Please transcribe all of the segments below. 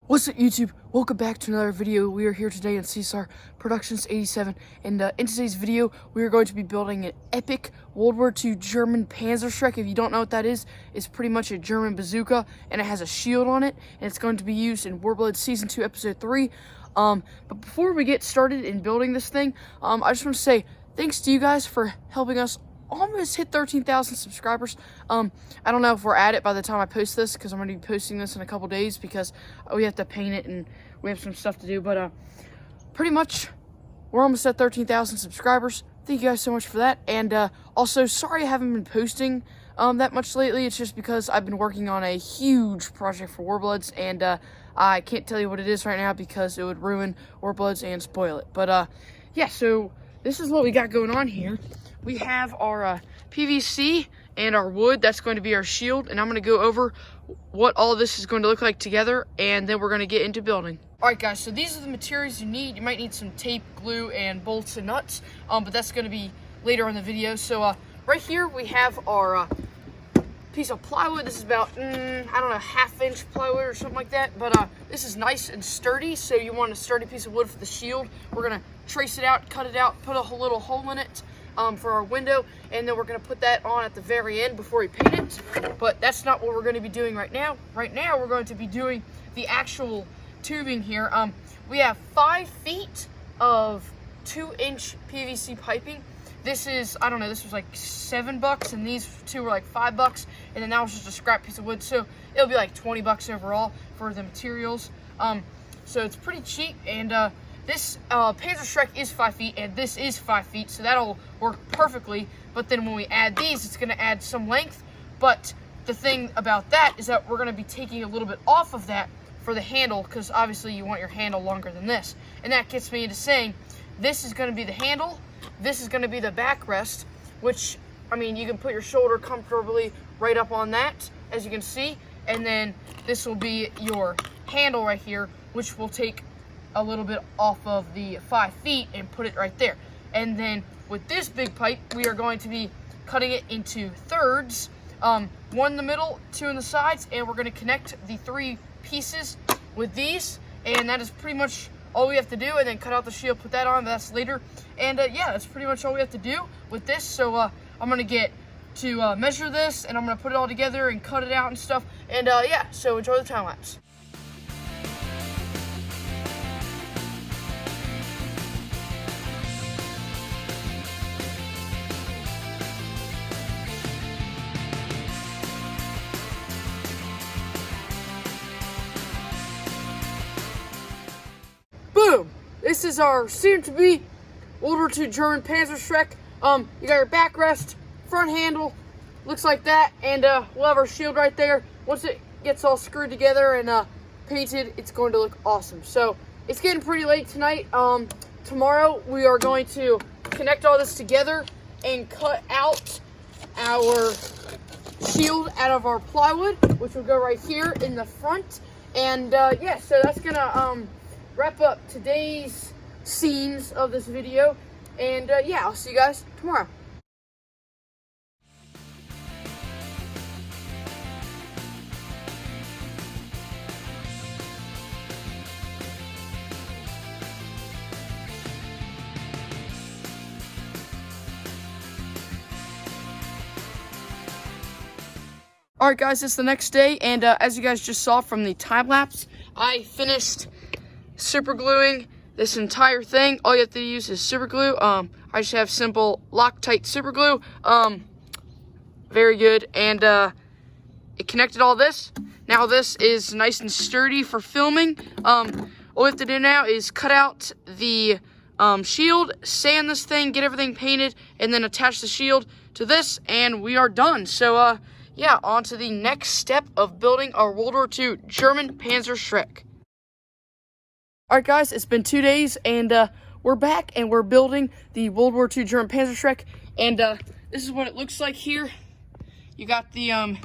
What's up, YouTube? Welcome back to another video. We are here today in CSR Productions 87, and in today's video, we are going to be building an epic World War II German PANZERSCHRECK. If you don't know what that is, it's pretty much a German bazooka, and it has a shield on it, and it's going to be used in Warblood Season 2, Episode 3. But before we get started in building this thing, I just want to say thanks to you guys for helping us almost hit 13,000 subscribers. I don't know if we're at it by the time I post this, because I'm going to be posting this in a couple days because we have to paint it and we have some stuff to do. But pretty much we're almost at 13,000 subscribers. Thank you guys so much for that. And also, sorry I haven't been posting that much lately. It's just because I've been working on a huge project for Warbloods, and I can't tell you what it is right now because it would ruin Warbloods and spoil it. But yeah, so this is what we got going on here. We have our PVC and our wood. That's going to be our shield, and I'm going to go over what all this is going to look like together, and then we're going to get into building. Alright guys, so these are the materials you need. You might need some tape, glue, and bolts and nuts, but that's going to be later in the video. So right here we have our piece of plywood. This is about, I don't know, 1/2 inch plywood or something like that, but this is nice and sturdy, so you want a sturdy piece of wood for the shield. We're going to trace it out, cut it out, put a little hole in it for our window, and then we're going to put that on at the very end before we paint it. But that's not what we're going to be doing right now. Right now we're going to be doing the actual tubing here. We have 5 feet of 2-inch PVC piping. This is, I don't know, this was like $7, and these two were like $5, and then that was just a scrap piece of wood, so it'll be like $20 overall for the materials. So it's pretty cheap, and this PANZERSCHRECK is 5 feet, and this is 5 feet, so that'll work perfectly. But then when we add these, it's going to add some length. But the thing about that is that we're going to be taking a little bit off of that for the handle, because obviously you want your handle longer than this. And that gets me into saying this is going to be the handle, this is going to be the backrest, which, I mean, you can put your shoulder comfortably right up on that, as you can see. And then this will be your handle right here, which will take a little bit off of the 5 feet and put it right there. And then with this big pipe, we are going to be cutting it into thirds, 1 in the middle, 2 in the sides, and we're going to connect the 3 pieces with these, and that is pretty much all we have to do. And then cut out the shield, put that on, but that's later. And yeah, that's pretty much all we have to do with this. So I'm going to get to measure this, and I'm going to put it all together and cut it out and stuff. And yeah, so enjoy the time lapse. Boom! This is our soon-to-be World War II German PANZERSCHRECK. You got your backrest, front handle, looks like that, and we'll have our shield right there. Once it gets all screwed together and painted, it's going to look awesome. So it's getting pretty late tonight. Tomorrow we are going to connect all this together and cut out our shield out of our plywood, which will go right here in the front. And yeah, so that's gonna wrap up today's scenes of this video, and yeah, I'll see you guys tomorrow. Alright guys, it's the next day, and as you guys just saw from the time lapse, I finished super gluing this entire thing. All you have to use is super glue. I just have simple Loctite super glue. Very good. And it connected all this. Now this is nice and sturdy for filming. All we have to do now is cut out the shield, sand this thing, get everything painted, and then attach the shield to this, and we are done. So yeah, on to the next step of building our World War II German PANZERSCHRECK. Alright guys, it's been 2 days, and we're back, and we're building the World War II German PANZERSCHRECK, and this is what it looks like here. You got the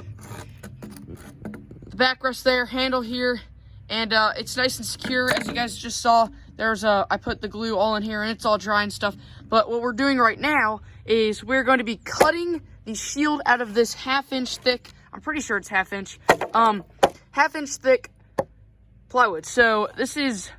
backrest there, handle here, and it's nice and secure. As you guys just saw, there's I put the glue all in here, and it's all dry and stuff. But what we're doing right now is we're going to be cutting the shield out of this 1/2 inch thick, I'm pretty sure it's 1/2 inch, 1/2 inch thick plywood. So this is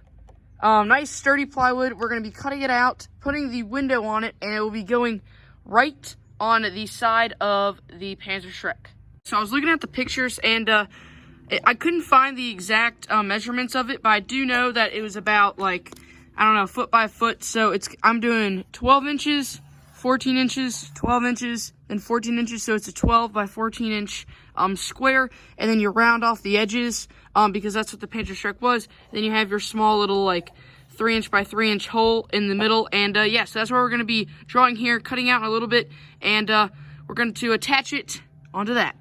nice sturdy plywood. We're going to be cutting it out, putting the window on it, and it will be going right on the side of the PANZERSCHRECK. So I was looking at the pictures, and I couldn't find the exact measurements of it, but I do know that it was about, like, I don't know, foot by foot. So I'm doing 12 inches, 14 inches, 12 inches, and 14 inches. So it's a 12 by 14 inch square, and then you round off the edges because that's what the PANZERSCHRECK was. Then you have your small little, like, 3 inch by 3 inch hole in the middle. And yeah, so that's what we're going to be drawing here, cutting out a little bit, and we're going to attach it onto that.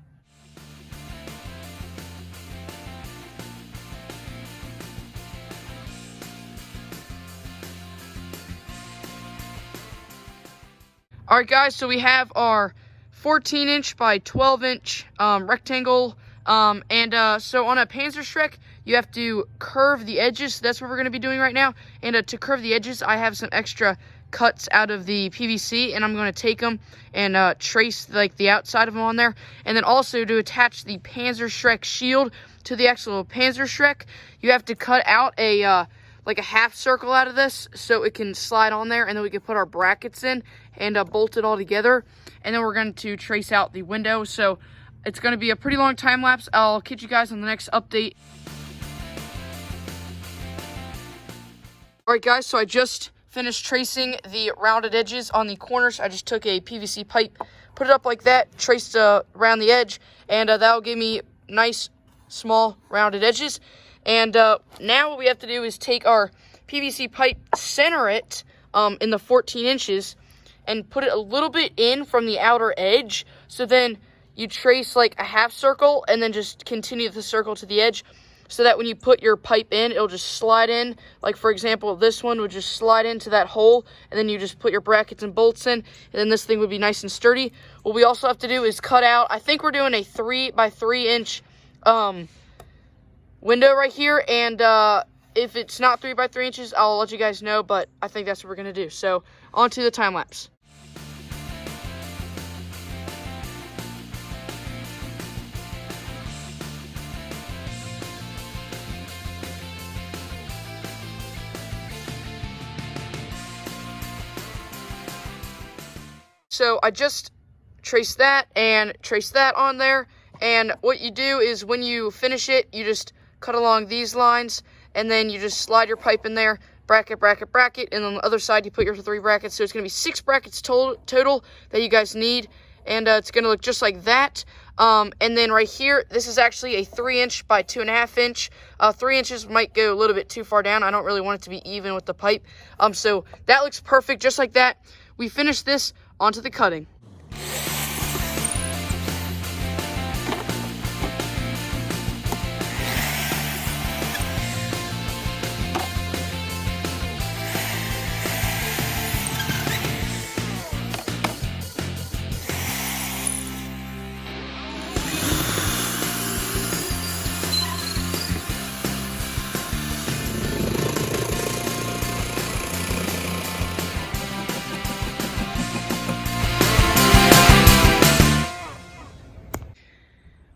All right, guys, so we have our 14 inch by 12 inch rectangle. So on a PANZERSCHRECK, you have to curve the edges. So that's what we're going to be doing right now. And to curve the edges, I have some extra cuts out of the PVC, and I'm going to take them and trace like the outside of them on there. And then also to attach the PANZERSCHRECK shield to the actual PANZERSCHRECK, you have to cut out a like a half circle out of this so it can slide on there, and then we can put our brackets in and bolt it all together. And then we're going to trace out the window. So it's going to be a pretty long time lapse. I'll catch you guys on the next update. All right, guys, so I just finished tracing the rounded edges on the corners. I just took a PVC pipe, put it up like that, traced around the edge, and that'll give me nice, small, rounded edges. And now what we have to do is take our PVC pipe, center it in the 14 inches, and put it a little bit in from the outer edge. So then you trace like a half circle and then just continue the circle to the edge, so that when you put your pipe in, it'll just slide in. Like, for example, this one would just slide into that hole, and then you just put your brackets and bolts in, and then this thing would be nice and sturdy. What we also have to do is cut out, I think we're doing a 3 by 3 inch window right here, and if it's not 3 by 3 inches, I'll let you guys know, but I think that's what we're going to do. So on to the time lapse. So I just traced that and traced that on there, and what you do is when you finish it, you just cut along these lines, and then you just slide your pipe in there, bracket, bracket, bracket, and on the other side you put your 3 brackets. So it's going to be 6 brackets total that you guys need, and it's going to look just like that. And then right here, this is actually a 3 inch by 2.5 inch. 3 inches might go a little bit too far down. I don't really want it to be even with the pipe. So that looks perfect, just like that. We finished this, onto the cutting.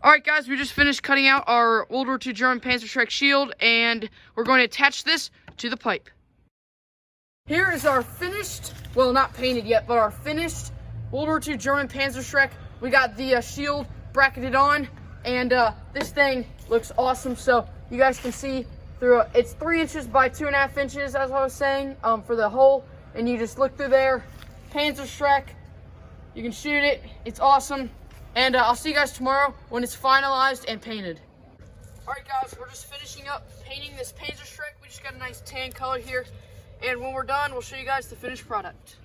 Alright, guys, we just finished cutting out our World War II German PANZERSCHRECK shield, and we're going to attach this to the pipe. Here is our finished, well, not painted yet, but our finished World War II German PANZERSCHRECK. We got the shield bracketed on, and this thing looks awesome. So you guys can see through it's 3 inches by 2.5 inches, as I was saying, for the hole, and you just look through there. PANZERSCHRECK, you can shoot it. It's awesome. And I'll see you guys tomorrow when it's finalized and painted. Alright, guys, we're just finishing up painting this PANZERSCHRECK. We just got a nice tan color here. And when we're done, we'll show you guys the finished product.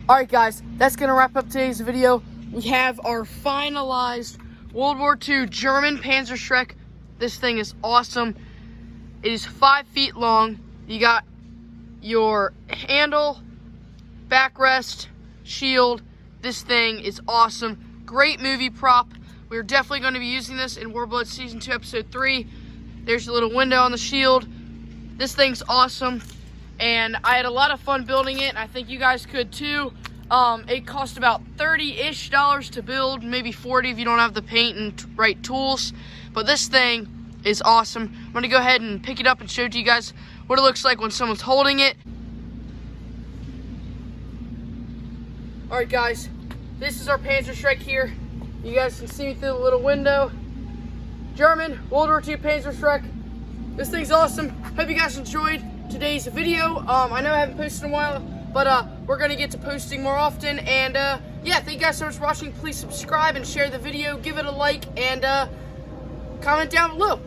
Alright, guys, that's going to wrap up today's video. We have our finalized World War II German PANZERSCHRECK. This thing is awesome. It is 5 feet long. You got your handle, backrest, shield. This thing is awesome. Great movie prop. We're definitely going to be using this in War Blood Season 2, Episode 3. There's a little window on the shield. This thing's awesome. And I had a lot of fun building it, and I think you guys could too. It cost about $30-ish to build, maybe $40 if you don't have the paint and right tools. But this thing is awesome. I'm gonna go ahead and pick it up and show to you guys what it looks like when someone's holding it. All right, guys, this is our Panzerschreck here. You guys can see me through the little window. German World War II Panzerschreck. This thing's awesome. Hope you guys enjoyed today's video. I know I haven't posted in a while, but we're gonna get to posting more often. And yeah, thank you guys so much for watching. Please subscribe and share the video. Give it a like and comment down below.